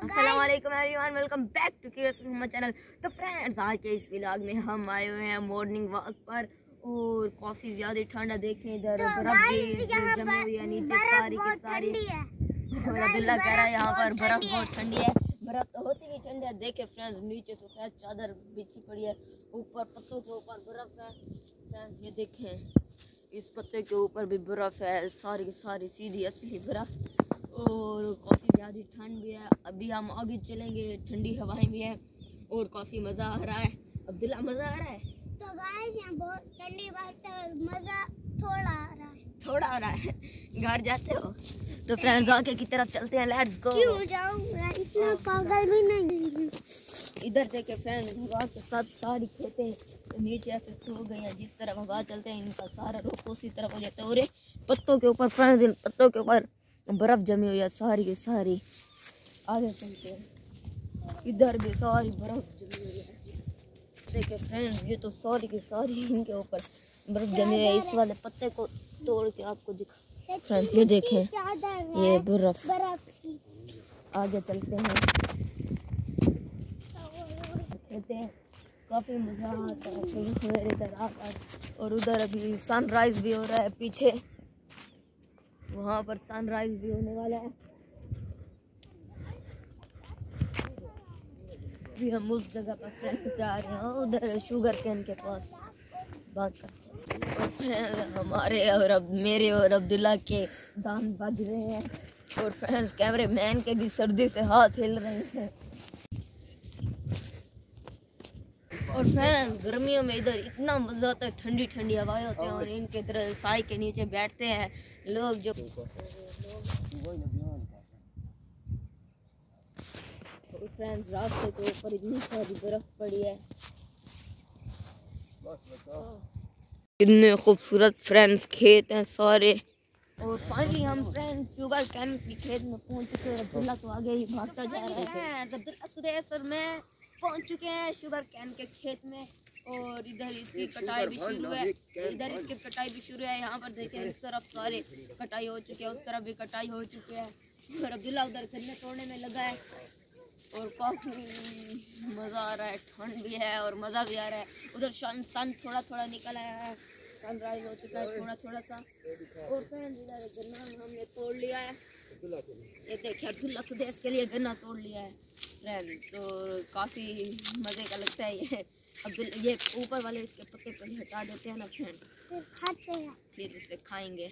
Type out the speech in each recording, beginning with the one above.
अस्सलामुअलैकुम everyone, welcome back to curious Mohammad channel. तो friends, आज के इस व्लॉग में हम आए हुए हैं मॉर्निंग वॉक पर और काफ़ी ज़्यादा ठंडा। देखें इधर बर्फ़ भी जमी हुई है नीचे सारी की सारी। और अब्दुल्ला कह रहा है यहाँ पर बर्फ़ बहुत ठंडी है। बर्फ़ तो होती भी ठंडी है। देखे फ्रेंड्स, नीचे सफ़ेद चादर बिछी पड़ी है, ऊपर पत्तों के ऊपर बर्फ़ है। फ्रेंड्स ये देखें, इस पत्ते के ऊपर भी बर्फ़ है, सारी की सारी सीधी असली बर्फ़। और काफ़ी ज़्यादा ठंड भी है। अभी हम आगे चलेंगे, ठंडी हवाएं भी है और काफ़ी मज़ा आ रहा है। अब्दुल्ला, मज़ा आ रहा है? तो गाइस यहाँ बहुत ठंडी बात है और मज़ा थोड़ा आ रहा है। थोड़ा आ रहा है। घर जाते हो? तो फ्रेंड्स आगे की तरफ चलते हैं, लेट्स गो। क्यों जाऊँ, इतना पागल भी नहीं। इधर देखे फ्रेंड्स, हवा के साथ सारी खेतें नीचे ऐसे सो गई हैं। जिस तरफ हवा चलते हैं इनका सारा रुख उसी तरफ हो जाता है। और ये पत्तों के ऊपर फ्रेंड्स, इन पत्तों के ऊपर बर्फ़ जमी हुई है सारी की सारी। आगे चलते हैं, इधर भी सारी बर्फ़ जमी हुई है। देखिए फ्रेंड्स, ये तो सारी की सारी इनके ऊपर बर्फ़ जमी हुई है। इस वाले पत्ते को तोड़ के आपको दिखा फ्रेंड्स, ये देखें ये बर्फ़। आगे चलते हैं, कहते हैं काफ़ी मज़ा आता है सवेरे इधर आकर। और उधर अभी सनराइज़ भी हो रहा है, पीछे वहाँ पर सनराइज भी होने वाला है। अभी हम उस जगह पर फ्रेंड्स जा रहे हैं, उधर शुगर कैन के पास बात करते हैं। हमारे और अब मेरे और अब्दुल्ला के दांत बज रहे हैं और फ्रेंड्स कैमरे मैन के भी सर्दी से हाथ हिल रहे हैं। और फ्रेंड्स गर्मियों में इधर इतना मज़ा आता है, ठंडी ठंडी हवाएं होती हैं और इनके इधर साई के नीचे बैठते हैं लोग। जो तो फ्रेंड्स रास्ते के ऊपर इतनी सारी बर्फ पड़ी है, इतने खूबसूरत फ्रेंड्स खेत हैं सारे। और फाइनली हम फ्रेंड्स शुगर कैन की खेत में पहुंच चुके हैं। अब्दुल्ला तो आगे ही भागता जा रहा है। अब्दुल्ला सर में पहुंच चुके हैं शुगर कैन के खेत में। और इधर इसकी कटाई भी शुरू है, इधर इसकी कटाई भी शुरू है। यहाँ पर देखें, इस तरफ सारे कटाई हो चुकी है, उस तरफ भी कटाई हो चुकी है। और अब्दुल्ला उधर गन्ने तोड़ने में लगा है और काफ़ी मज़ा आ रहा है। ठंड भी है और मज़ा भी आ रहा है। उधर सन थोड़ा थोड़ा निकल आया है, सनराइज हो चुका है थोड़ा थोड़ा सा। और फ्रेंड्स इधर गन्ना हमने तोड़ लिया है। ये देखिए अब्दुल्ला सुदेश के लिए गन्ना तोड़ लिया है फ्रेंड्स। तो काफ़ी मज़े का लगता है ये। अब्दुल्ला ये ऊपर वाले इसके पत्ते पर हटा देते हैं ना फ्रेंड, फिर खाते हैं, फिर इसे खाएंगे।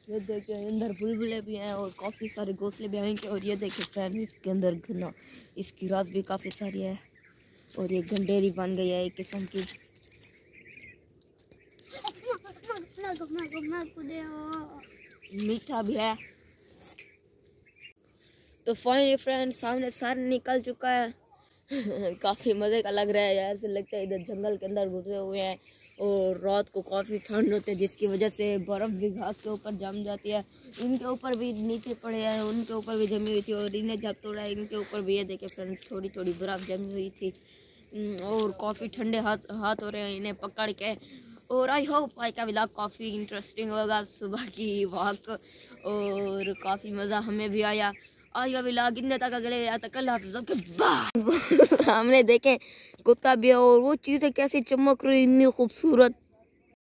ये देखिए अंदर बुलबुले भी हैं और काफ़ी सारे घोंसले भी आएंगे। और ये देखिए फ्रेंड, इसके अंदर गन्ना, इसकी रास भी काफ़ी सारी है और ये गंडेरी बन गई है एक किस्म की। मीठा भी है। तो फाइनली फ्रेंड सामने सर निकल चुका है। काफ़ी मज़े का लग रहा है, ऐसे लगता है इधर जंगल के अंदर घुसे हुए हैं। और रात को काफ़ी ठंड होती है जिसकी वजह से बर्फ़ भी घास के ऊपर जम जाती है। इनके ऊपर भी नीचे पड़े हैं, उनके ऊपर भी जमी हुई थी। और इन्हें जब तोड़ा है इनके ऊपर भी ये देखे फ्रेंड थोड़ी थोड़ी बर्फ़ जमी हुई थी। और काफ़ी ठंडे हाथ हो रहे हैं इन्हें पकड़ के। और आई होप आज का व्लॉग काफ़ी इंटरेस्टिंग होगा, सुबह की वॉक और काफ़ी मज़ा हमें भी आया। आज का व्लॉग इतने तक, अगले या तक अल्लाह हाफ़िज़। हमने देखे कुत्ता भी है और वो चीज़ें कैसी चमक रही, इतनी खूबसूरत